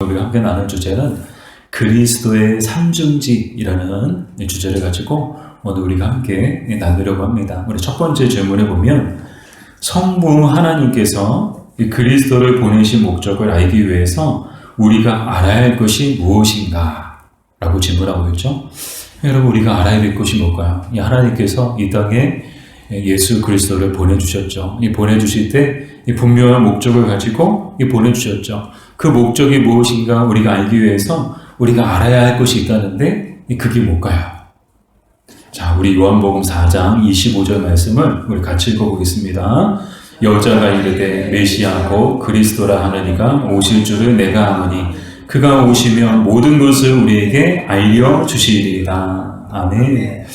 우리가 함께 나눌 주제는 그리스도의 삼중직이라는 주제를 가지고 오늘 우리가 함께 나누려고 합니다. 우리 첫 번째 질문에 보면 성부 하나님께서 그리스도를 보내신 목적을 알기 위해서 우리가 알아야 할 것이 무엇인가? 라고 질문하고 있죠. 여러분, 우리가 알아야 될 것이 뭘까요? 하나님께서 이 땅에 예수 그리스도를 보내주셨죠. 이 보내주실 때 분명한 목적을 가지고 보내주셨죠. 그 목적이 무엇인가 우리가 알기 위해서 우리가 알아야 할 것이 있다는데 그게 뭘까요? 자, 우리 요한복음 4장 25절 말씀을 우리 같이 읽어보겠습니다. 여자가 이르되 메시아 곧 그리스도라 하느니가 오실 줄을 내가 아노니 그가 오시면 모든 것을 우리에게 알려주시리이다. 아멘.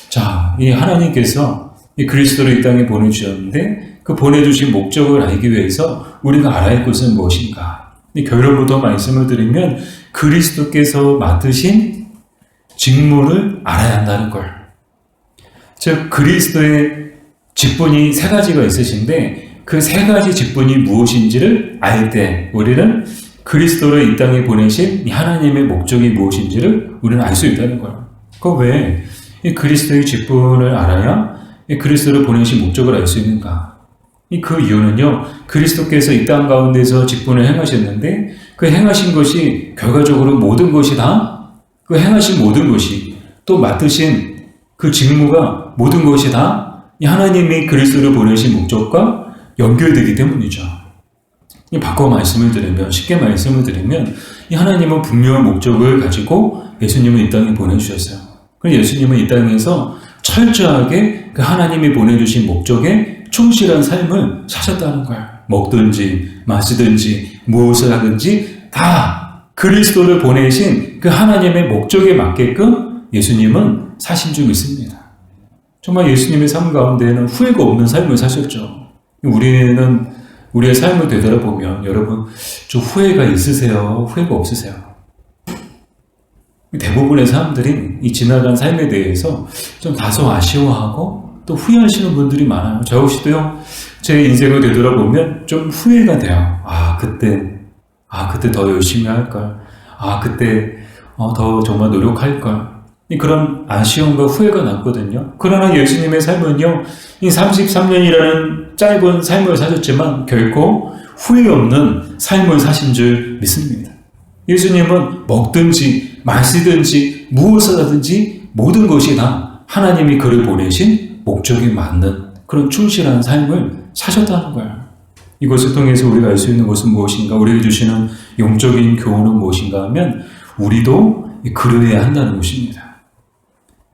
자, 이 하나님께서 이 그리스도를 이 땅에 보내주셨는데 그 보내주신 목적을 알기 위해서 우리가 알아야 할 것은 무엇인가? 결론부터 말씀을 드리면 그리스도께서 맡으신 직무를 알아야 한다는 걸. 즉 그리스도의 직분이 세 가지가 있으신데 그 세 가지 직분이 무엇인지를 알 때 우리는 그리스도를 이 땅에 보내신 하나님의 목적이 무엇인지를 우리는 알 수 있다는 거예요. 그 왜 이 그리스도의 직분을 알아야 이 그리스도를 보내신 목적을 알 수 있는가? 그 이유는요, 그리스도께서 이 땅 가운데서 직분을 행하셨는데 그 행하신 것이 결과적으로 모든 것이 다 그 행하신 모든 것이 또 맡으신 그 직무가 모든 것이 다 하나님이 그리스도를 보내신 목적과 연결되기 때문이죠. 바꿔 말씀을 드리면, 쉽게 말씀을 드리면 이 하나님은 분명한 목적을 가지고 예수님을 이 땅에 보내주셨어요. 그래서 예수님은 이 땅에서 철저하게 그 하나님이 보내주신 목적에 충실한 삶을 사셨다는 거예요. 먹든지 마시든지 무엇을 하든지 다 그리스도를 보내신 그 하나님의 목적에 맞게끔 예수님은 사신 줄 믿습니다. 정말 예수님의 삶 가운데에는 후회가 없는 삶을 사셨죠. 우리는 우리의 삶을 되돌아보면 여러분 좀 후회가 있으세요? 후회가 없으세요? 대부분의 사람들이 이 지나간 삶에 대해서 좀 다소 아쉬워하고 또 후회하시는 분들이 많아요. 저 역시도요, 제 인생을 되돌아보면 좀 후회가 돼요. 그때 더 열심히 할걸. 그때 더 정말 노력할걸. 그런 아쉬움과 후회가 남거든요. 그러나 예수님의 삶은요, 이 33년이라는 짧은 삶을 사셨지만 결코 후회 없는 삶을 사신 줄 믿습니다. 예수님은 먹든지 마시든지 무엇을 하든지 모든 것이 다 하나님이 그를 보내신 목적에 맞는 그런 충실한 삶을 사셨다는 거예요. 이것을 통해서 우리가 알 수 있는 것은 무엇인가? 우리에게 주시는 영적인 교훈은 무엇인가 하면 우리도 그러해야 한다는 것입니다.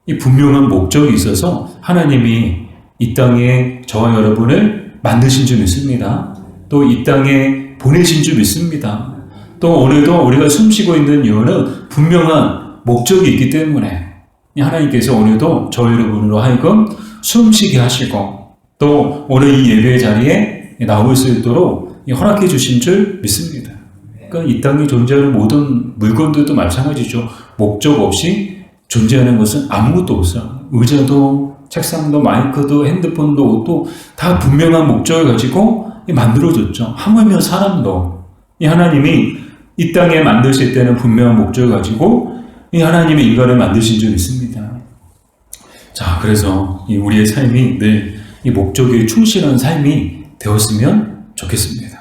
이 분명한 목적이 있어서 하나님이 이 땅에 저와 여러분을 만드신 줄 믿습니다. 또 이 땅에 보내신 줄 믿습니다. 또 오늘도 우리가 숨쉬고 있는 이유는 분명한 목적이 있기 때문에 하나님께서 오늘도 저 여러분으로 하여금 숨쉬게 하시고 또 오늘 이 예배 자리에 나올 수 있도록 허락해 주신 줄 믿습니다. 그러니까 이 땅에 존재하는 모든 물건들도 마찬가지죠. 목적 없이 존재하는 것은 아무것도 없어요. 의자도 책상도 마이크도 핸드폰도 옷도 다 분명한 목적을 가지고 만들어졌죠. 하물며 사람도 이 하나님이 이 땅에 만드실 때는 분명한 목적을 가지고 이 하나님의 인간을 만드신 줄 믿습니다. 자, 그래서 이 우리의 삶이 늘 이 목적에 충실한 삶이 되었으면 좋겠습니다.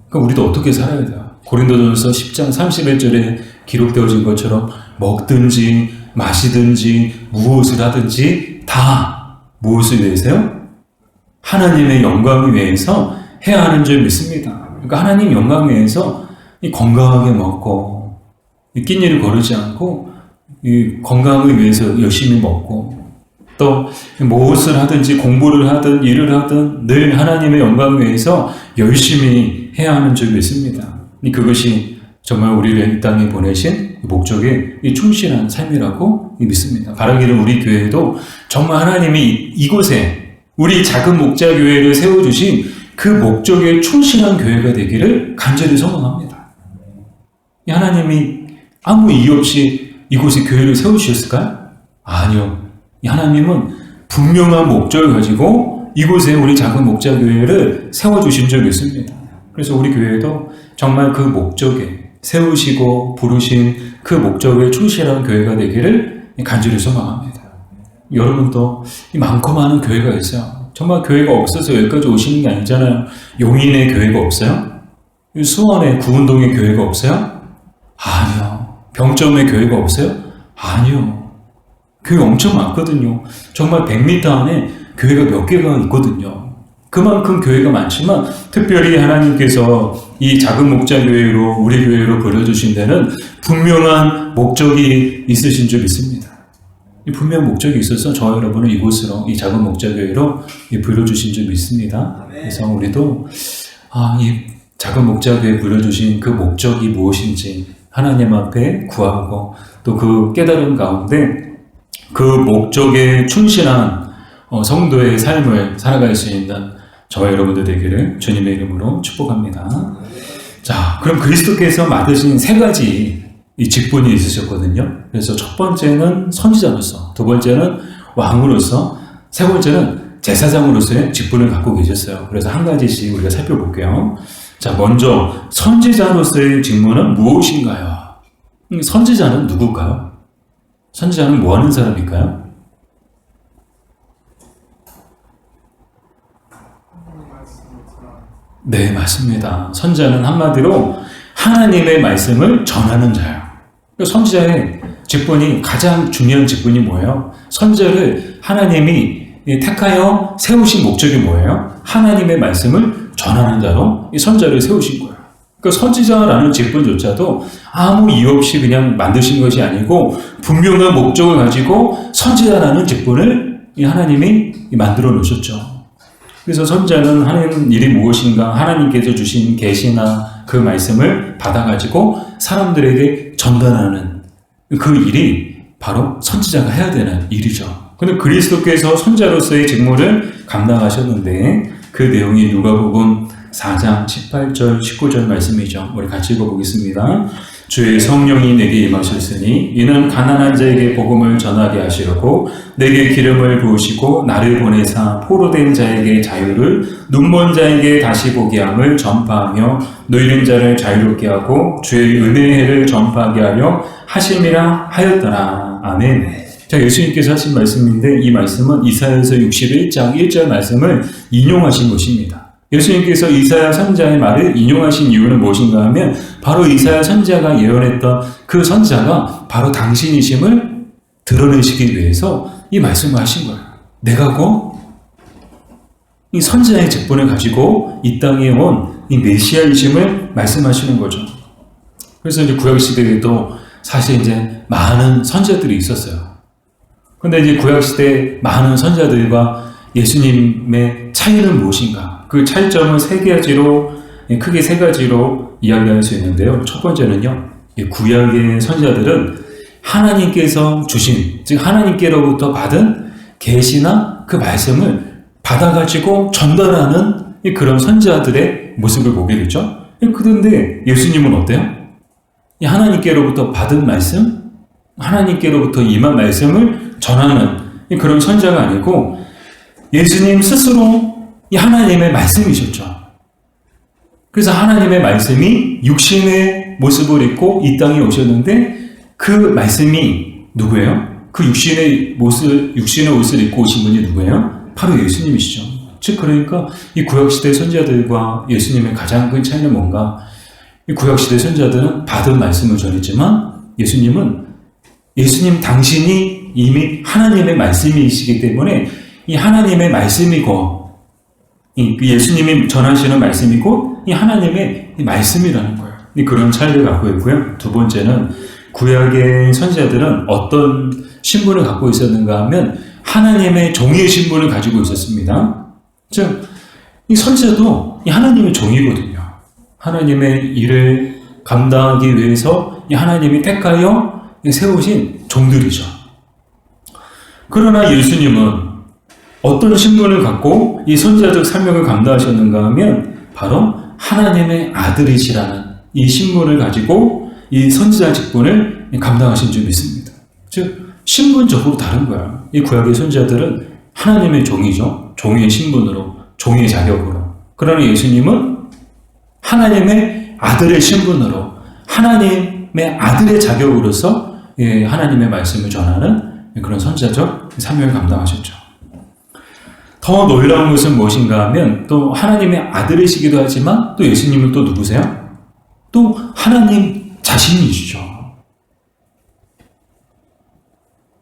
그럼 우리도 어떻게 살아야 돼요? 고린도전서 10장 31절에 기록되어진 것처럼 먹든지 마시든지 무엇을 하든지 다 무엇을 위해서요? 하나님의 영광을 위해서 해야 하는 줄 믿습니다. 그러니까 하나님 영광을 위해서 이 건강하게 먹고 끼니를 거르지 않고 이 건강을 위해서 열심히 먹고 또 무엇을 하든지 공부를 하든 일을 하든 늘 하나님의 영광을 위해서 열심히 해야 하는 줄 믿습니다. 그것이 정말 우리를 이 땅에 보내신 목적에 충실한 삶이라고 믿습니다. 바라기를 우리 교회도 정말 하나님이 이곳에 우리 작은 목자교회를 세워주신 그 목적에 충실한 교회가 되기를 간절히 소망합니다. 하나님이 아무 이유 없이 이곳에 교회를 세우셨을까요? 아니요. 하나님은 분명한 목적을 가지고 이곳에 우리 작은 목자교회를 세워주신 줄 믿습니다. 그래서 우리 교회도 정말 그 목적에 세우시고 부르신 그 목적에 충실한 교회가 되기를 간절히 소망합니다. 여러분도 많고 많은 교회가 있어요. 정말 교회가 없어서 여기까지 오시는 게 아니잖아요. 용인의 교회가 없어요? 수원의 구운동의 교회가 없어요? 아니요. 병점의 교회가 없어요? 아니요. 교회 엄청 많거든요. 정말 100m 안에 교회가 몇 개가 있거든요. 그만큼 교회가 많지만 특별히 하나님께서 이 작은 목자교회로 우리 교회로 불러주신 데는 분명한 목적이 있으신 줄 믿습니다. 이 분명한 목적이 있어서 저와 여러분을 이곳으로 이 작은 목자교회로 불러주신 줄 믿습니다. 그래서 우리도 이 작은 목자교회에 불러주신 그 목적이 무엇인지 하나님 앞에 구하고 또 그 깨달음 가운데 그 목적에 충실한 성도의 삶을 살아갈 수 있는 저와 여러분들 되기를 주님의 이름으로 축복합니다. 자, 그럼 그리스도께서 맡으신 3가지 이 직분이 있으셨거든요. 그래서 첫 번째는 선지자로서, 두 번째는 왕으로서, 세 번째는 제사장으로서의 직분을 갖고 계셨어요. 그래서 한 가지씩 우리가 살펴볼게요. 자, 먼저 선지자로서의 직무는 무엇인가요? 선지자는 누굴까요? 선지자는 뭐 하는 사람일까요? 네, 맞습니다. 선지자는 한마디로 하나님의 말씀을 전하는 자예요. 선지자의 직분이 가장 중요한 직분이 뭐예요? 선지자를 하나님이 택하여 세우신 목적이 뭐예요? 하나님의 말씀을 전하는 자로 이 선지자를 세우신 거예요. 그러니까 선지자라는 직분조차도 아무 이유 없이 그냥 만드신 것이 아니고 분명한 목적을 가지고 선지자라는 직분을 이 하나님이 만들어 놓으셨죠. 그래서 선지자는 하는 일이 무엇인가? 하나님께서 주신 계시나 그 말씀을 받아가지고 사람들에게 전달하는 그 일이 바로 선지자가 해야 되는 일이죠. 근데 그리스도께서 선지자로서의 직무를 감당하셨는데 그 내용이 누가복음 4장 18절 19절 말씀이죠. 우리 같이 읽어보겠습니다. 주의 성령이 내게 임하셨으니 이는 가난한 자에게 복음을 전하게 하시려고 내게 기름을 부으시고 나를 보내사 포로된 자에게 자유를 눈먼 자에게 다시 보게 함을 전파하며 누이는 자를 자유롭게 하고 주의 은혜의 해를 전파하게 하려 하심이라 하였더라. 아멘. 자, 예수님께서 하신 말씀인데 이 말씀은 이사야서 61장 1절 말씀을 인용하신 것입니다. 예수님께서 이사야 선지자의 말을 인용하신 이유는 무엇인가 하면 바로 이사야 선지자가 예언했던 그 선지자가 바로 당신이심을 드러내시기 위해서 이 말씀을 하신 거예요. 내가 곧 이 선지자의 직분을 가지고 이 땅에 온 이 메시아이심을 말씀하시는 거죠. 그래서 이제 구약시대에도 사실 이제 많은 선지자들이 있었어요. 근데 이제 구약시대 많은 선지자들과 예수님의 차이는 무엇인가? 그 차이점을 크게 세 가지로 이야기할 수 있는데요. 첫 번째는요, 구약의 선지자들은 하나님께서 주신, 즉 하나님께로부터 받은 계시나 그 말씀을 받아가지고 전달하는 그런 선지자들의 모습을 보게 됐죠. 그런데 예수님은 어때요? 하나님께로부터 받은 말씀, 하나님께로부터 임한 말씀을 전하는 그런 선지자가 아니고 예수님 스스로 이 하나님의 말씀이셨죠. 그래서 하나님의 말씀이 육신의 모습을 입고 이 땅에 오셨는데 그 말씀이 누구예요? 그 육신의 옷을 입고 오신 분이 누구예요? 바로 예수님이시죠. 즉 그러니까 이 구약시대 선지자들과 예수님의 가장 큰 차이는 뭔가? 이 구약시대 선지자들은 받은 말씀을 전했지만 예수님 당신이 이미 하나님의 말씀이시기 때문에 이 하나님의 말씀이고 예수님이 전하시는 말씀이고 이 하나님의 이 말씀이라는 거예요. 그런 차이를 갖고 있고요. 두 번째는 구약의 선지자들은 어떤 신분을 갖고 있었는가 하면 하나님의 종의 신분을 가지고 있었습니다. 즉, 이 선지자도 이 하나님의 종이거든요. 하나님의 일을 감당하기 위해서 이 하나님이 택하여 세우신 종들이죠. 그러나 예수님은 어떤 신분을 갖고 이 선지자적 사명을 감당하셨는가 하면 바로 하나님의 아들이시라는 이 신분을 가지고 이 선지자 직분을 감당하신 줄 믿습니다. 즉 신분적으로 다른 거야. 이 구약의 선지자들은 하나님의 종이죠. 종의 신분으로, 종의 자격으로. 그러나 예수님은 하나님의 아들의 신분으로 하나님의 아들의 자격으로서 하나님의 말씀을 전하는 그런 선지자적 사명을 감당하셨죠. 더 놀라운 것은 무엇인가 하면 또 하나님의 아들이시기도 하지만 또 예수님은 또 누구세요? 또 하나님 자신이시죠.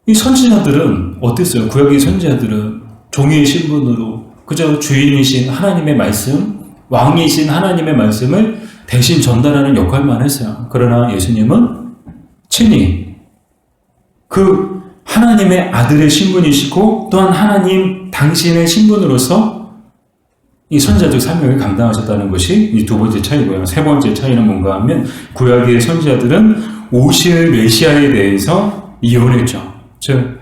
이 선지자들은 어땠어요? 구약의 선지자들은 종의 신분으로 그저 주인이신 하나님의 말씀, 왕이신 하나님의 말씀을 대신 전달하는 역할만 했어요. 그러나 예수님은 친히 그 하나님의 아들의 신분이시고 또한 하나님 당신의 신분으로서 이 선지자적 사명을 감당하셨다는 것이 이 두 번째 차이고요. 세 번째 차이는 뭔가 하면 구약의 선지자들은 오실 메시아에 대해서 예언했죠. 즉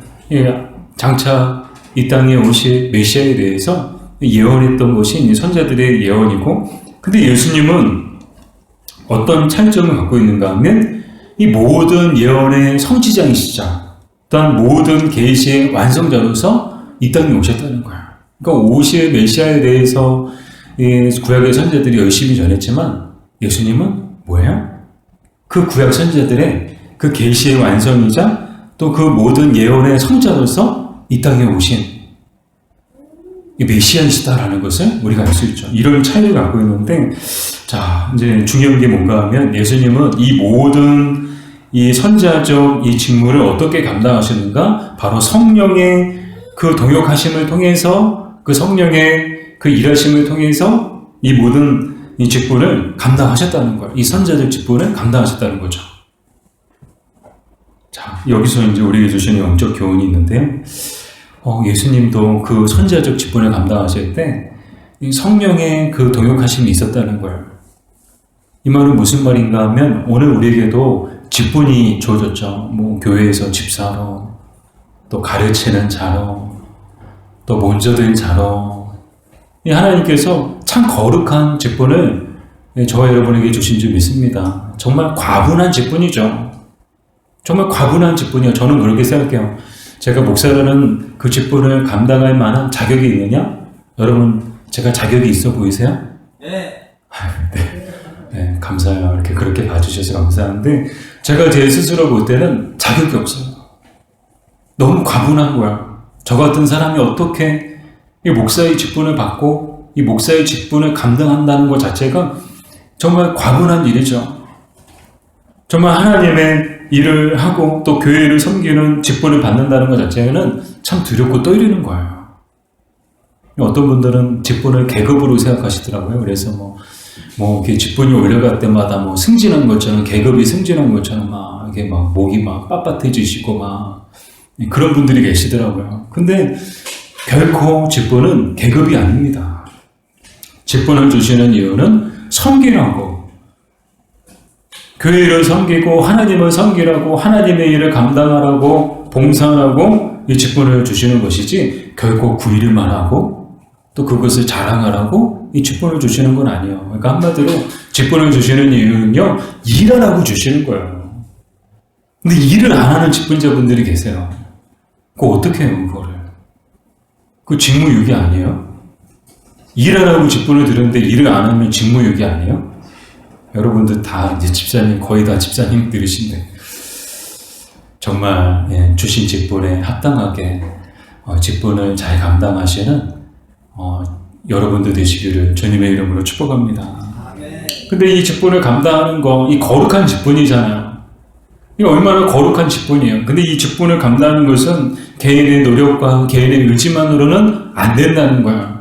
장차 이 땅에 오실 메시아에 대해서 예언했던 것이 이 선지자들의 예언이고, 근데 예수님은 어떤 차이점을 갖고 있는가 하면 이 모든 예언의 성취자이시자 또한 모든 계시의 완성자로서 이 땅에 오셨다는 거예요. 그러니까 오실 메시아에 대해서 구약의 선지자들이 열심히 전했지만 예수님은 뭐예요? 그 구약 선지자들의 그 계시의 완성이자 또 그 모든 예언의 성자로서 이 땅에 오신 메시아이시다라는 것을 우리가 알 수 있죠. 이런 차이를 갖고 있는데, 자, 이제 중요한 게 뭔가 하면 예수님은 이 모든 이 선지자적 이 직무를 어떻게 감당하시는가? 바로 성령의 그 동역하심을 통해서, 그 성령의 그 일하심을 통해서 이 모든 이 직분을 감당하셨다는 거예요. 이 선지자적 직분을 감당하셨다는 거죠. 자, 여기서 이제 우리에게 주시는 영적 교훈이 있는데요. 예수님도 그 선지자적 직분을 감당하실 때 이 성령의 그 동역하심이 있었다는 거예요. 이 말은 무슨 말인가 하면 오늘 우리에게도 직분이 주어졌죠. 뭐 교회에서 집사로, 또 가르치는 자로, 또 먼저된 자로. 이 하나님께서 참 거룩한 직분을 저와 여러분에게 주신 줄 믿습니다. 정말 과분한 직분이죠. 정말 과분한 직분이에요. 저는 그렇게 생각해요. 제가 목사라는 그 직분을 감당할 만한 자격이 있느냐? 여러분, 제가 자격이 있어 보이세요? 네. 네, 감사해요. 이렇게 그렇게 봐주셔서 감사한데, 제가 제 스스로 볼 때는 자격이 없어요. 너무 과분한 거야. 저 같은 사람이 어떻게 이 목사의 직분을 받고 이 목사의 직분을 감당한다는 것 자체가 정말 과분한 일이죠. 정말 하나님의 일을 하고 또 교회를 섬기는 직분을 받는다는 것 자체는 참 두렵고 떨리는 거예요. 어떤 분들은 직분을 계급으로 생각하시더라고요. 그래서 이렇게 직분이 올라갈 때마다 승진한 것처럼, 계급이 승진한 것처럼 이게 목이 빳빳해지시고 그런 분들이 계시더라고요. 근데 결코 직분은 계급이 아닙니다. 직분을 주시는 이유는 섬기라고, 교회를 섬기고 하나님을 섬기라고, 하나님의 일을 감당하라고, 봉사하라고 이 직분을 주시는 것이지 결코 구일만 하고 또 그것을 자랑하라고 이 직분을 주시는 건 아니에요. 그러니까 한마디로 직분을 주시는 이유는요, 일하라고 주시는 거예요. 근데 일을 안 하는 직분자분들이 계세요. 그거 어떻게 해요, 그거를? 그 직무유기 아니에요? 일하라고 직분을 드렸는데 일을 안 하면 직무유기 아니에요? 여러분들 다 이제 집사님, 거의 다 집사님들이신데 정말 주신 직분에 합당하게 직분을 잘 감당하시는 여러분들 되시기를 주님의 이름으로 축복합니다. 근데 이 직분을 감당하는 거, 이 거룩한 직분이잖아요. 이 얼마나 거룩한 직분이에요. 근데 이 직분을 감당하는 것은 개인의 노력과 개인의 의지만으로는 안 된다는 거예요.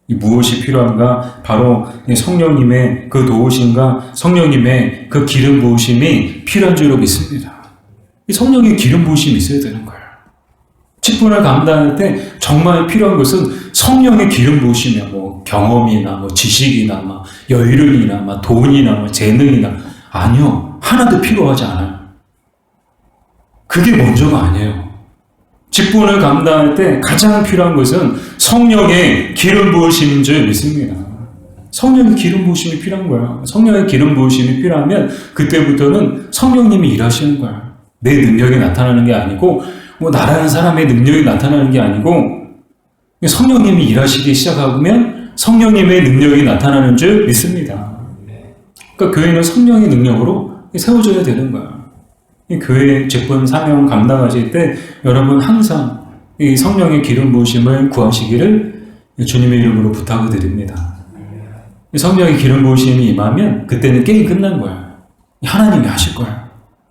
이 무엇이 필요한가? 바로 성령님의 그 도우심과 성령님의 그 기름 부으심이 필요한 줄로 믿습니다. 이 성령의 기름 부으심이 있어야 되는 거예요. 직분을 감당할 때 정말 필요한 것은 성령의 기름 부으심이야. 경험이나 지식이나 여유이나 돈이나 재능이나, 아니요, 하나도 필요하지 않아요. 그게 먼저가 아니에요. 직분을 감당할 때 가장 필요한 것은 성령의 기름 부으심인 줄 믿습니다. 성령의 기름 부으심이 필요한 거예요. 성령의 기름 부으심이 필요하면 그때부터는 성령님이 일하시는 거예요. 내 능력이 나타나는 게 아니고 나라는 사람의 능력이 나타나는 게 아니고 성령님이 일하시기 시작하면 성령님의 능력이 나타나는 줄 믿습니다. 그러니까 교회는 성령의 능력으로 세워져야 되는 거야. 이 교회 직분 사명 감당하실 때 여러분 항상 이 성령의 기름 부으심을 구하시기를 주님의 이름으로 부탁을 드립니다. 성령의 기름 부으심이 임하면 그때는 게임 끝난 거야. 하나님이 하실 거야.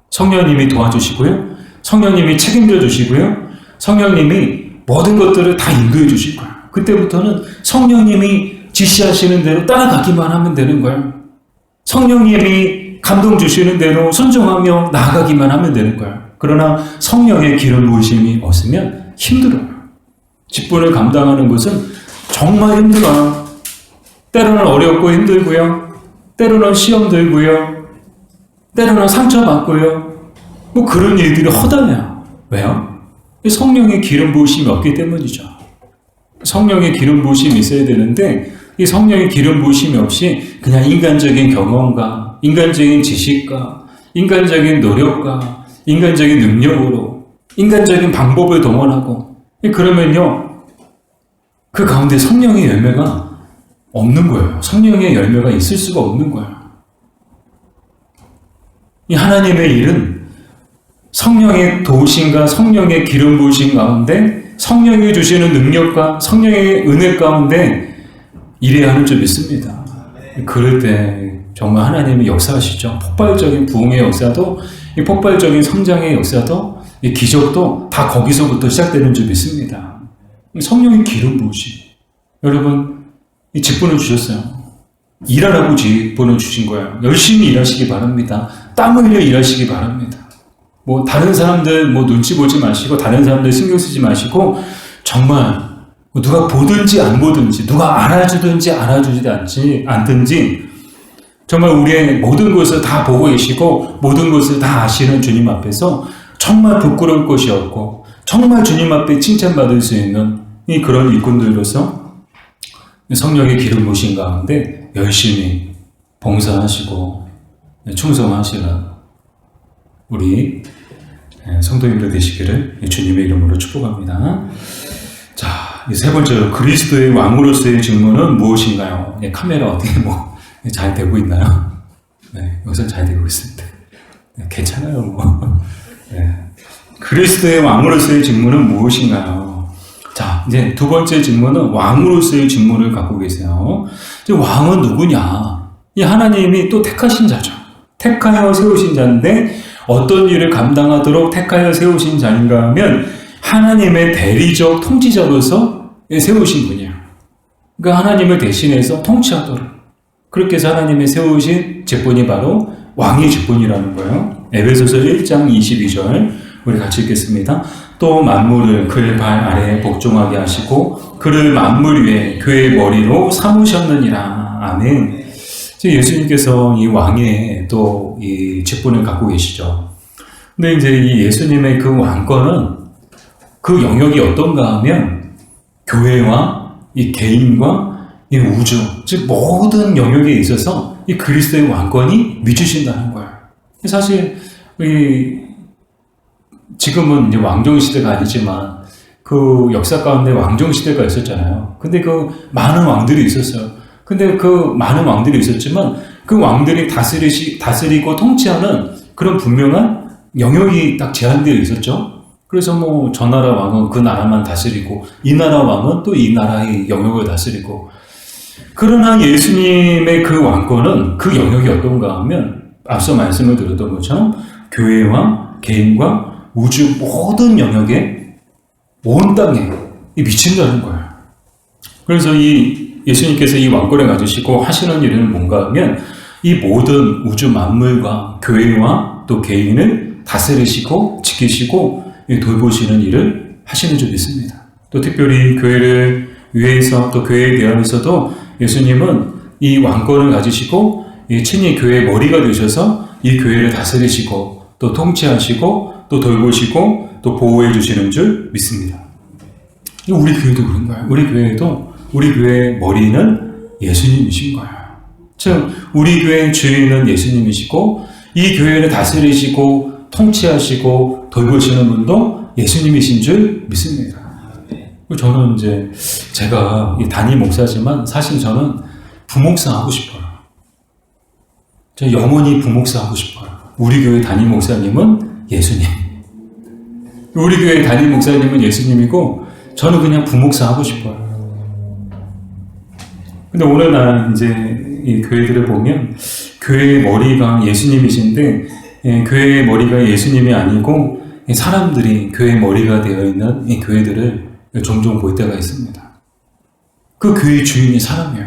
성령님이 도와주시고요. 성령님이 책임져 주시고요. 성령님이 모든 것들을 다 인도해 주실 거야. 그때부터는 성령님이 지시하시는 대로 따라가기만 하면 되는 거야. 성령님이 감동 주시는 대로 순종하며 나아가기만 하면 되는 거야. 그러나 성령의 기름 부으심이 없으면 힘들어요. 직분을 감당하는 것은 정말 힘들어요. 때로는 어렵고 힘들고요. 때로는 시험 들고요. 때로는 상처받고요. 뭐 그런 일들이 허다해요. 왜요? 성령의 기름 부으심이 없기 때문이죠. 성령의 기름 부으심이 있어야 되는데 이 성령의 기름 부으심이 없이 그냥 인간적인 경험과 인간적인 지식과 인간적인 노력과 인간적인 능력으로 인간적인 방법을 동원하고 그러면요 그 가운데 성령의 열매가 없는 거예요. 성령의 열매가 있을 수가 없는 거예요. 이 하나님의 일은 성령의 도우심과 성령의 기름 부으심 가운데 성령이 주시는 능력과 성령의 은혜 가운데 일해야 하는 줄 믿습니다. 그럴 때 정말 하나님이 역사하시죠. 폭발적인 부흥의 역사도 이 폭발적인 성장의 역사도 이 기적도 다 거기서부터 시작되는 줄 믿습니다. 성령의 기름 부으심. 여러분 이 직분을 주셨어요. 일하라고 직분을 주신 거예요. 열심히 일하시기 바랍니다. 땀 흘려 일하시기 바랍니다. 뭐 다른 사람들 뭐 눈치 보지 마시고 다른 사람들 신경 쓰지 마시고 정말 누가 보든지 안 보든지 누가 알아주든지 알아주지 않든지 정말 우리의 모든 것을 다 보고 계시고 모든 것을 다 아시는 주님 앞에서 정말 부끄러울 것이 없고 정말 주님 앞에 칭찬받을 수 있는 이 그런 일꾼들로서 성령의 기름 부으신 가운데 열심히 봉사하시고 충성하시는 우리 성도님들 되시기를 주님의 이름으로 축복합니다. 자, 세 번째로 그리스도의 왕으로서의 직분은 무엇인가요? 카메라 어떻게 잘 되고 있나요? 네, 여기서 잘 되고 있습니다. 네, 괜찮아요, 뭐. 네. 그리스도의 왕으로서의 직분은 무엇인가요? 자, 이제 두 번째 직분은 왕으로서의 직분을 갖고 계세요. 이제 왕은 누구냐? 이 하나님이 또 택하신 자죠. 택하여 세우신 자인데 어떤 일을 감당하도록 택하여 세우신 자인가 하면 하나님의 대리적 통치자로서 세우신 분이에요. 그러니까 하나님을 대신해서 통치하도록 그렇게 해서 하나님의 세우신 직분이 바로 왕의 직분이라는 거예요. 에베소서 1장 22절 우리 같이 읽겠습니다. 또 만물을 그의 발 아래에 복종하게 하시고 그를 만물 위에 그의 머리로 삼으셨느니라. 아멘. 예수님께서 이 왕의 또 이 직분을 갖고 계시죠. 근데 이제 이 예수님의 그 왕권은 그 영역이 어떤가 하면 교회와 이 개인과 이 우주, 즉 모든 영역에 있어서 이 그리스도의 왕권이 미주신다는 거예요. 사실 지금은 이제 왕정 시대가 아니지만 그 역사 가운데 왕정 시대가 있었잖아요. 근데 그 많은 왕들이 있었어요. 근데 그 많은 왕들이 있었지만 그 왕들이 다스리고 통치하는 그런 분명한 영역이 딱 제한되어 있었죠. 그래서 뭐 저 나라 왕은 그 나라만 다스리고 이 나라 왕은 또 이 나라의 영역을 다스리고 그러나 예수님의 그 왕권은 그 영역이 어떤가 하면 앞서 말씀을 드렸던 것처럼 교회와 개인과 우주 모든 영역에 온 땅에 미친다는 거예요. 그래서 예수님께서 이 왕권을 가지시고 하시는 일은 뭔가 하면 이 모든 우주 만물과 교회와 또 개인을 다스리시고 지키시고 돌보시는 일을 하시는 줄 믿습니다. 또 특별히 교회를 위해서 또 교회에 대하여서도 예수님은 이 왕권을 가지시고 친히 교회의 머리가 되셔서 이 교회를 다스리시고 또 통치하시고 또 돌보시고 또 보호해 주시는 줄 믿습니다. 우리 교회도 그런 거예요. 우리 교회의 머리는 예수님이신 거예요. 즉 우리 교회의 주인은 예수님이시고 이 교회를 다스리시고 통치하시고 돌보시는 분도 예수님이신 줄 믿습니다. 저는 이제 제가 단임 목사지만 사실 저는 부목사 하고 싶어요. 저 영원히 부목사 하고 싶어요. 우리 교회 담임 목사님은 예수님. 우리 교회 담임 목사님은 예수님이고 저는 그냥 부목사 하고 싶어요. 근데 오늘날 이제 이 교회들을 보면 교회의 머리가 예수님이신데 교회의 머리가 예수님이 아니고 사람들이 교회의 머리가 되어 있는 이 교회들을 종종 볼 때가 있습니다. 그 교회의 주인이 사람이에요.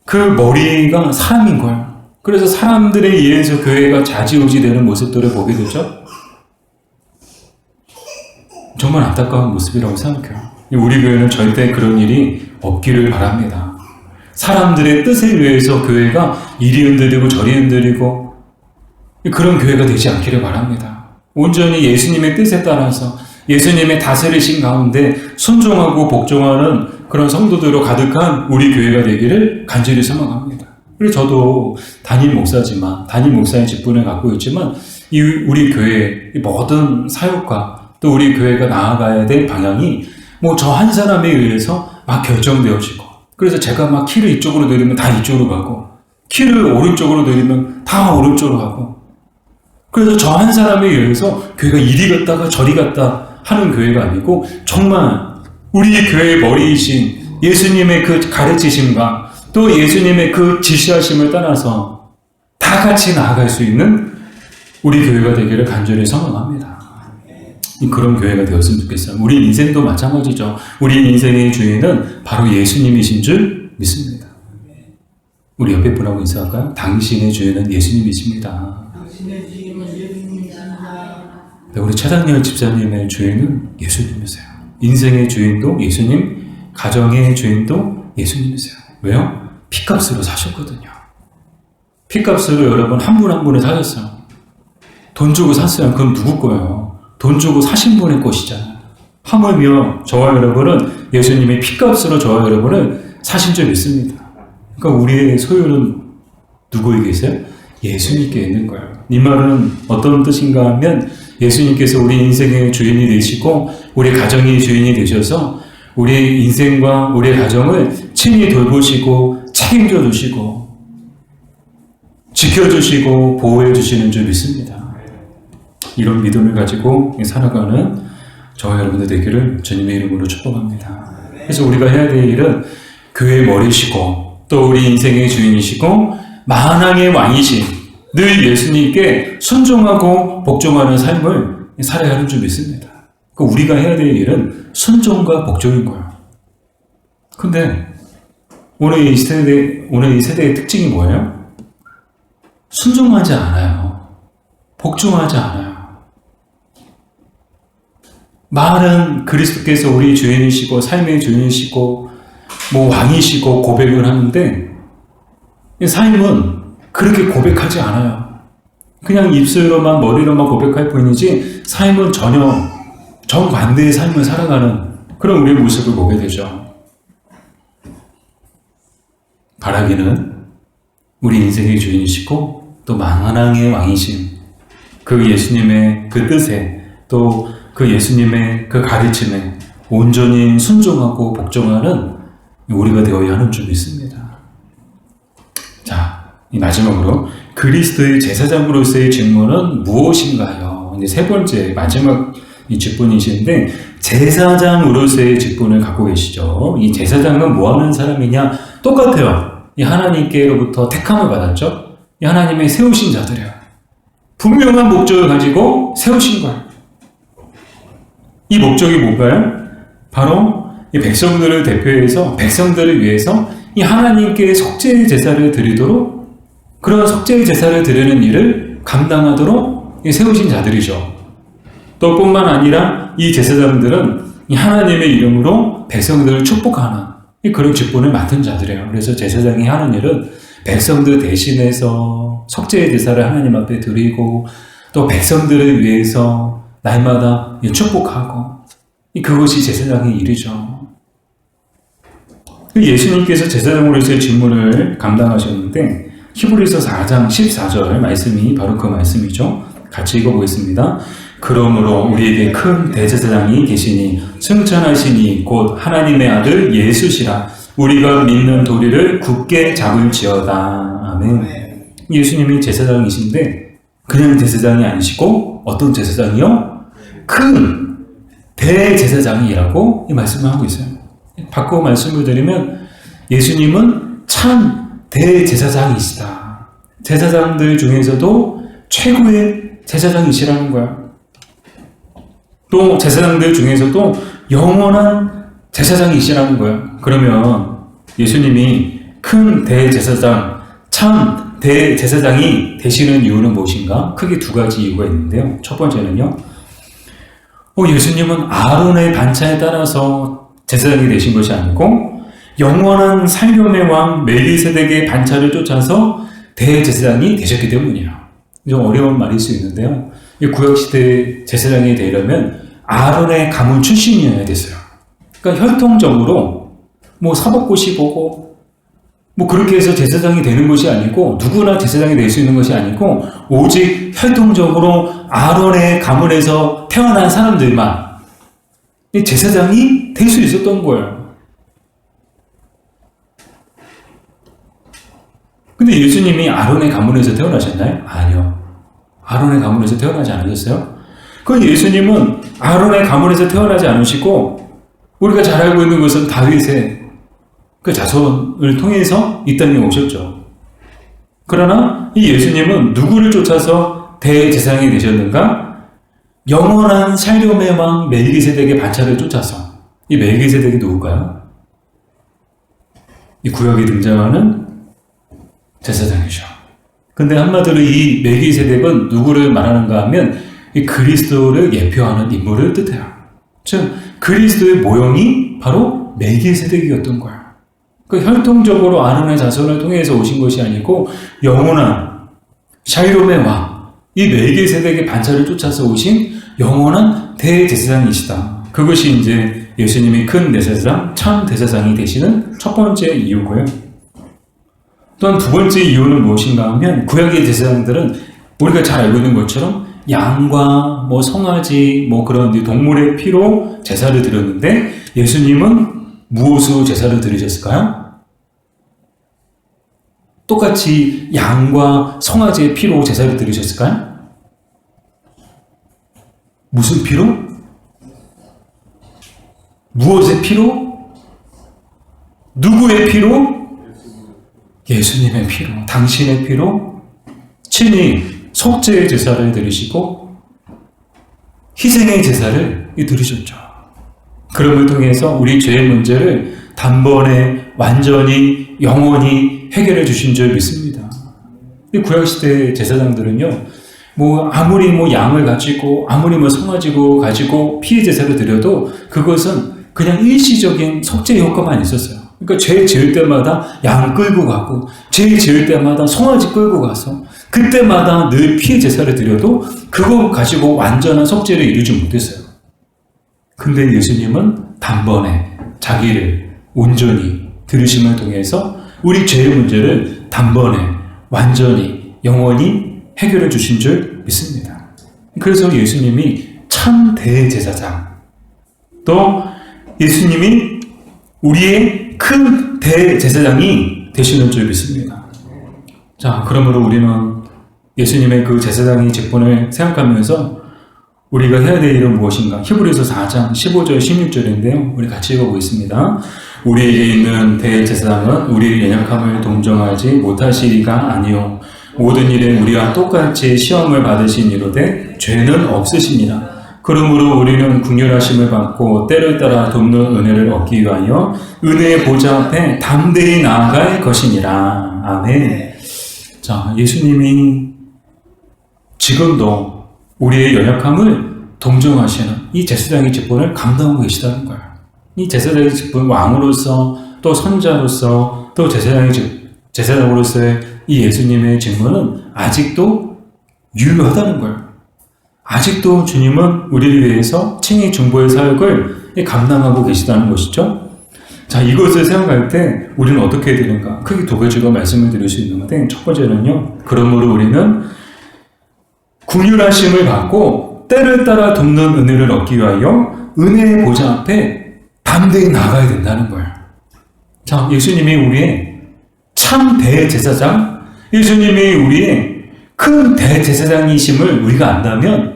그 머리가 사람인 거예요. 그래서 사람들에 의해서 교회가 좌지우지 되는 모습들을 보게 되죠. 정말 안타까운 모습이라고 생각해요. 우리 교회는 절대 그런 일이 없기를 바랍니다. 사람들의 뜻에 의해서 교회가 이리 흔들리고 저리 흔들리고 그런 교회가 되지 않기를 바랍니다. 온전히 예수님의 뜻에 따라서 예수님의 다스리신 가운데 순종하고 복종하는 그런 성도들로 가득한 우리 교회가 되기를 간절히 소망합니다. 그래서 저도 담임 목사지만 담임 목사의 직분을 갖고 있지만 우리 교회의 모든 사역과 또 우리 교회가 나아가야 될 방향이 뭐 저 한 사람에 의해서 막 결정되어지고 그래서 제가 막 키를 이쪽으로 내리면 다 이쪽으로 가고 키를 오른쪽으로 내리면 다 오른쪽으로 가고 그래서 저 한 사람에 의해서 교회가 이리 갔다가 저리 갔다 하는 교회가 아니고 정말 우리 교회의 머리이신 예수님의 그 가르치심과 또 예수님의 그 지시하심을 따라서 다 같이 나아갈 수 있는 우리 교회가 되기를 간절히 소망합니다. 그런 교회가 되었으면 좋겠어요. 우리 인생도 마찬가지죠. 우리 인생의 주인은 바로 예수님이신 줄 믿습니다. 우리 옆에 분하고 인사할까요? 당신의 주인은 예수님이십니다. 당신의 주인은 예수님이십니다. 네, 우리 최상렬 집사님의 주인은 예수님이세요. 인생의 주인도 예수님, 가정의 주인도 예수님이세요. 왜요? 피값으로 사셨거든요. 피값으로 여러분 한 분 한 분을 사셨어요. 돈 주고 샀어요. 그럼 누구 거예요? 돈 주고 사신 분의 것이잖아요. 하물며 저와 여러분은 예수님의 피값으로 저와 여러분을 사신 줄 믿습니다. 그러니까 우리의 소유는 누구에게 있어요? 예수님께 있는 거예요. 이 말은 어떤 뜻인가 하면 예수님께서 우리 인생의 주인이 되시고 우리 가정의 주인이 되셔서 우리 인생과 우리 가정을 친히 돌보시고 책임져 주시고 지켜주시고 보호해 주시는 줄 믿습니다. 이런 믿음을 가지고 살아가는 저와 여러분들 되기를 주님의 이름으로 축복합니다. 그래서 우리가 해야 될 일은 교회의 머리시고 또 우리 인생의 주인이시고 만왕의 왕이신 늘 예수님께 순종하고 복종하는 삶을 살아야 하는 줄 믿습니다. 그러니까 우리가 해야 될 일은 순종과 복종인 거예요. 근데 오늘 이 세대의 특징이 뭐예요? 순종하지 않아요. 복종하지 않아요. 말은 그리스도께서 우리 주인이시고 삶의 주인이시고 뭐 왕이시고 고백을 하는데 삶은 그렇게 고백하지 않아요. 그냥 입술로만 머리로만 고백할 뿐이지 삶은 전혀 정반대의 삶을 살아가는 그런 우리의 모습을 보게 되죠. 바라기는 우리 인생의 주인이시고 또 만왕의 왕이신 그 예수님의 그 뜻에 또 그 예수님의 그 가르침에 온전히 순종하고 복종하는 우리가 되어야 하는 줄 믿습니다. 자, 이 마지막으로 그리스도의 제사장으로서의 직무는 무엇인가요? 이제 세 번째 마지막 이 직분이신데 제사장으로서의 직분을 갖고 계시죠. 이 제사장은 뭐 하는 사람이냐? 똑같아요. 이 하나님께로부터 택함을 받았죠. 이 하나님의 세우신 자들이에요. 분명한 목적을 가지고 세우신 거예요. 이 목적이 뭔가요? 바로 이 백성들을 대표해서 백성들을 위해서 이 하나님께 속죄의 제사를 드리도록 그런 속죄의 제사를 드리는 일을 감당하도록 세우신 자들이죠. 또 뿐만 아니라 이 제사장들은 이 하나님의 이름으로 백성들을 축복하는 그런 직분을 맡은 자들이에요. 그래서 제사장이 하는 일은 백성들 대신해서 속죄의 제사를 하나님 앞에 드리고 또 백성들을 위해서 날마다 축복하고 그것이 제사장의 일이죠. 예수님께서 제사장으로서의 직무를 감당하셨는데 히브리서 4장 14절 말씀이 바로 그 말씀이죠. 같이 읽어보겠습니다. 그러므로 우리에게 큰 대제사장이 계시니 승천하시니 곧 하나님의 아들 예수시라. 우리가 믿는 도리를 굳게 잡을지어다. 아멘. 예수님이 제사장이신데 그냥 제사장이 아니시고 어떤 제사장이요? 큰 대제사장이라고 이 말씀을 하고 있어요. 바꿔 말씀을 드리면 예수님은 참 대제사장이시다. 제사장들 중에서도 최고의 제사장이시라는 거야. 또 제사장들 중에서도 영원한 제사장이시라는 거야. 그러면 예수님이 큰 대제사장, 참 대제사장이 되시는 이유는 무엇인가? 크게 두 가지 이유가 있는데요. 첫 번째는요. 예수님은 아론의 반차에 따라서 제사장이 되신 것이 아니고 영원한 살림의 왕 멜기세덱의 반차를 쫓아서 대제사장이 되셨기 때문이에요. 좀 어려운 말일 수 있는데요. 구약시대 제사장이 되려면 아론의 가문 출신이어야 됐어요. 그러니까 혈통적으로 사법고시 보고 그렇게 해서 제사장이 되는 것이 아니고 누구나 제사장이 될 수 있는 것이 아니고 오직 혈통적으로 아론의 가문에서 태어난 사람들만 제사장이 될 수 있었던 거예요. 근데 예수님이 아론의 가문에서 태어나셨나요? 아니요. 아론의 가문에서 태어나지 않으셨어요? 그 예수님은 아론의 가문에서 태어나지 않으시고 우리가 잘 알고 있는 것은 다윗의 그 자손을 통해서 이 땅에 오셨죠. 그러나 이 예수님은 누구를 쫓아서 대제사장이 되셨는가? 영원한 살림의 왕 멜기세덱의 반차를 쫓아서. 이 멜기세덱이 누굴까요? 이 구약에 등장하는 제사장이죠. 근데 한마디로 이 멜기세덱은 누구를 말하는가 하면 이 그리스도를 예표하는 인물을 뜻해요. 즉 그리스도의 모형이 바로 멜기세덱이었던 거예요. 그 혈통적으로 아론의 자손을 통해서 오신 것이 아니고 영원한 샬롬의 왕, 이 멜기세덱의 반차를 쫓아서 오신 영원한 대제사장이시다. 그것이 이제 예수님이 큰 대제사장, 참 대제사장이 되시는 첫 번째 이유고요. 또한 두 번째 이유는 무엇인가 하면 구약의 제사장들은 우리가 잘 알고 있는 것처럼 양과 송아지 그런 동물의 피로 제사를 드렸는데 예수님은 무엇으로 제사를 드리셨을까요? 똑같이 양과 송아지의 피로 제사를 드리셨을까요? 무슨 피로? 무엇의 피로? 누구의 피로? 예수님의 피로, 당신의 피로 친히 속죄의 제사를 드리시고 희생의 제사를 드리셨죠. 그럼을 통해서 우리 죄의 문제를 단번에 완전히 영원히 해결해 주신 줄 믿습니다. 이 구약시대 제사장들은요, 아무리 양을 가지고 아무리 송아지고 가지고 피의 제사를 드려도 그것은 그냥 일시적인 속죄 효과만 있었어요. 그러니까 죄 지을 때마다 양 끌고 가고 죄 지을 때마다 송아지 끌고 가서 그때마다 늘 피의 제사를 드려도 그거 가지고 완전한 속죄를 이루지 못했어요. 근데 예수님은 단번에 자기를 온전히 들으심을 통해서 우리 죄의 문제를 단번에 완전히 영원히 해결해 주신 줄 믿습니다. 그래서 예수님이 참 대제사장, 또 예수님이 우리의 큰 대제사장이 되시는 줄 믿습니다. 자, 그러므로 우리는 예수님의 그 제사장의 직분을 생각하면서 우리가 해야 될 일은 무엇인가? 히브리서 4장 15절 16절인데요. 우리 같이 읽어보겠습니다. 우리에게 있는 대제사장은 우리의 연약함을 동정하지 못하시리가 아니요 모든 일에 우리와 똑같이 시험을 받으신 이로되 죄는 없으십니다. 그러므로 우리는 긍휼하심을 받고 때를 따라 돕는 은혜를 얻기 위하여 은혜의 보좌 앞에 담대히 나아갈 것이니라. 아멘. 자, 예수님이 지금도 우리의 연약함을 동정하시는 이 제사장의 직분을 감당하고 계시다는 거예요. 이 제사장의 직분, 왕으로서 또 선자로서 또 제사장으로서의 이 예수님의 직분은 아직도 유효하다는 거예요. 아직도 주님은 우리를 위해서 칭의 중보의 사역을 감당하고 계시다는 것이죠. 자, 이것을 생각할 때 우리는 어떻게 해야 되는가? 크게 두 가지로 말씀을 드릴 수 있는데, 첫 번째는요, 그러므로 우리는 긍휼하심을 받고 때를 따라 돕는 은혜를 얻기 위하여 은혜의 보좌 앞에 담대히 나아가야 된다는 거예요. 자, 예수님이 우리의 참 대제사장, 예수님이 우리의 큰 대제사장이심을 우리가 안다면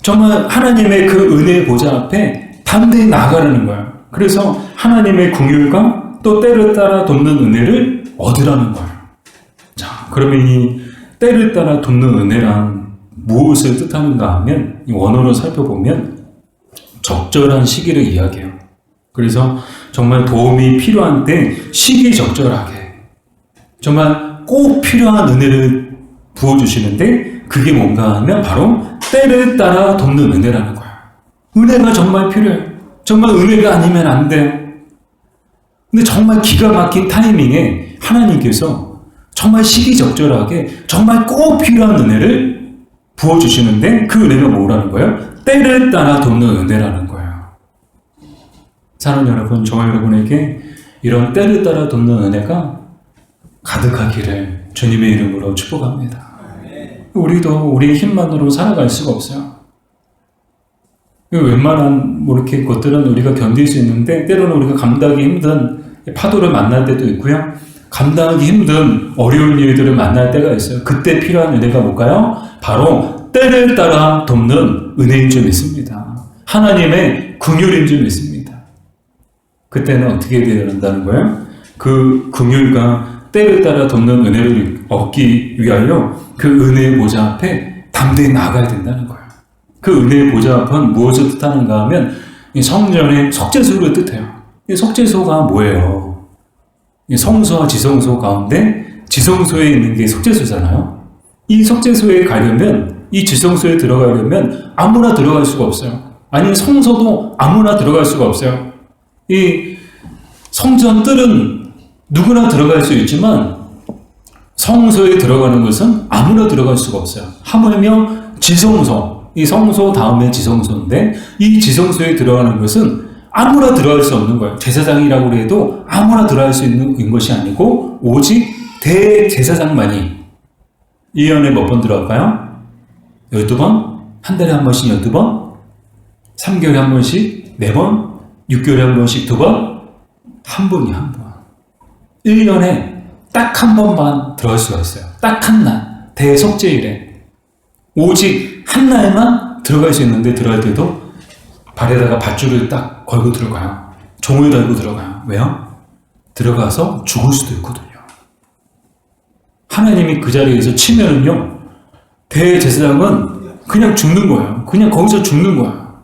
정말 하나님의 그 은혜의 보좌 앞에 담대히 나아가라는 거예요. 그래서 하나님의 긍휼과 또 때를 따라 돕는 은혜를 얻으라는 거예요. 자, 그러면 이 때를 따라 돕는 은혜란 무엇을 뜻하는가 하면 이 원어로 살펴보면 적절한 시기를 이야기해요. 그래서 정말 도움이 필요한 때 시기적절하게 정말 꼭 필요한 은혜를 부어주시는데 그게 뭔가 하면 바로 때를 따라 돕는 은혜라는 거야. 은혜가 정말 필요해요. 정말 은혜가 아니면 안 돼요. 근데 정말 기가 막힌 타이밍에 하나님께서 정말 시기적절하게 정말 꼭 필요한 은혜를 부어주시는데 그 은혜가 뭐라는 거예요? 때를 따라 돕는 은혜라는 거예요. 사랑하는 여러분, 저와 여러분에게 이런 때를 따라 돕는 은혜가 가득하기를 주님의 이름으로 축복합니다. 우리도 우리의 힘만으로 살아갈 수가 없어요. 웬만한 뭐 이렇게 것들은 우리가 견딜 수 있는데 때로는 우리가 감당하기 힘든 파도를 만날 때도 있고요. 감당하기 힘든 어려운 일들을 만날 때가 있어요. 그때 필요한 은혜가 뭘까요? 바로 때를 따라 돕는 은혜인 줄 믿습니다. 하나님의 긍휼인 줄 믿습니다. 그때는 어떻게 되어야 한다는 거예요? 그 긍휼과 때를 따라 돕는 은혜를 얻기 위하여 그 은혜의 보좌 앞에 담대히 나아가야 된다는 거예요. 그 은혜의 보좌 앞은 무엇을 뜻하는가 하면 성전의 석재소를 뜻해요. 이 석재소가 뭐예요? 이 성소와 지성소 가운데 지성소에 있는 게 석재소잖아요. 이 석재소에 가려면 이 지성소에 들어가려면 아무나 들어갈 수가 없어요. 아니 성소도 아무나 들어갈 수가 없어요. 이 성전 뜰은 누구나 들어갈 수 있지만 성소에 들어가는 것은 아무나 들어갈 수가 없어요. 하물며 지성소, 이 성소 다음에 지성소인데 이 지성소에 들어가는 것은 아무나 들어갈 수 없는 거예요. 제사장이라고 해도 아무나 들어갈 수 있는 것이 아니고 오직 대제사장만이 1년에 몇 번 들어갈까요? 12번? 한 달에 한 번씩 12번? 3개월에 한 번씩 4번? 6개월에 한 번씩 2번? 한 번이 한 번. 1년에 딱 한 번만 들어갈 수가 있어요. 딱 한 날. 대속죄일에. 오직 한 날만 들어갈 수 있는데 들어갈 때도 발에다가 밧줄을 딱 걸고 들어가요. 종을 달고 들어가요. 왜요? 들어가서 죽을 수도 있거든요. 하나님이 그 자리에서 치면은요, 대제사장은 그냥 죽는 거예요. 그냥 거기서 죽는 거예요.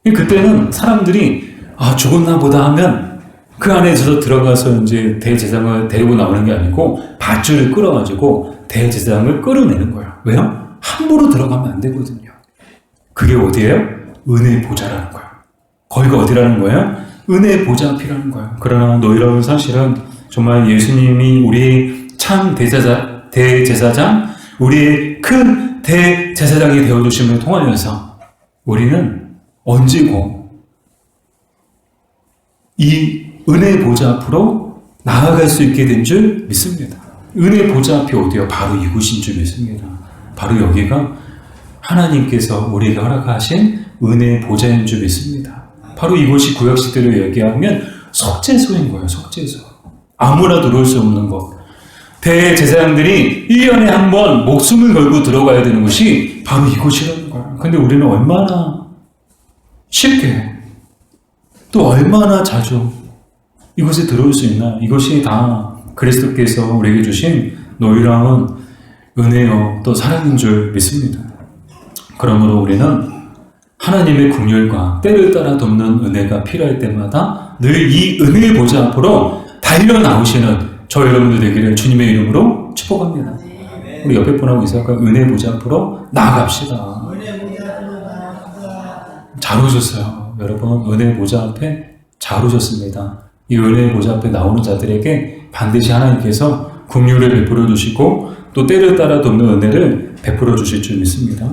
그때는 사람들이 죽었나 보다 하면 그 안에서 들어가서 이제 대제사장을 데리고 나오는 게 아니고 밧줄을 끌어가지고 대제사장을 끌어내는 거예요. 왜요? 함부로 들어가면 안 되거든요. 그게 어디예요? 은혜의 보좌라는 거예요. 거기가 어디라는 거예요? 은혜의 보좌 앞이라는 거예요. 그러나 너희라는 사실은 정말 예수님이 우리의 참 대제사장, 우리의 큰 대제사장이 되어주심을 통하여서 우리는 언제고 이 은혜의 보좌 앞으로 나아갈 수 있게 된 줄 믿습니다. 은혜의 보좌 앞이 어디요? 바로 이곳인 줄 믿습니다. 바로 여기가 하나님께서 우리에게 허락하신 은혜의 보좌인 줄 믿습니다. 바로 이곳이 구약시대로 얘기하면 석재소인 거예요. 석재소. 아무나 들어올 수 없는 것. 대제사장들이 1년에 한 번 목숨을 걸고 들어가야 되는 것이 바로 이곳이라는 거예요. 근데 우리는 얼마나 쉽게 또 얼마나 자주 이곳에 들어올 수 있나? 이것이 다 그리스도께서 우리에게 주신 놀라운 은혜요 또 사랑인 줄 믿습니다. 그러므로 우리는 하나님의 긍휼과 때를 따라 돕는 은혜가 필요할 때마다 늘 이 은혜의 보좌 앞으로 달려 나오시는 저 여러분들 되기를 주님의 이름으로 축복합니다. 우리 옆에 분하고 인사할까요? 은혜의 보좌 앞으로 나아갑시다. 잘 오셨어요. 여러분 은혜의 보좌 앞에 잘 오셨습니다. 이 은혜의 보좌 앞에 나오는 자들에게 반드시 하나님께서 긍휼을 베풀어 주시고 또 때를 따라 돕는 은혜를 베풀어 주실 줄 믿습니다.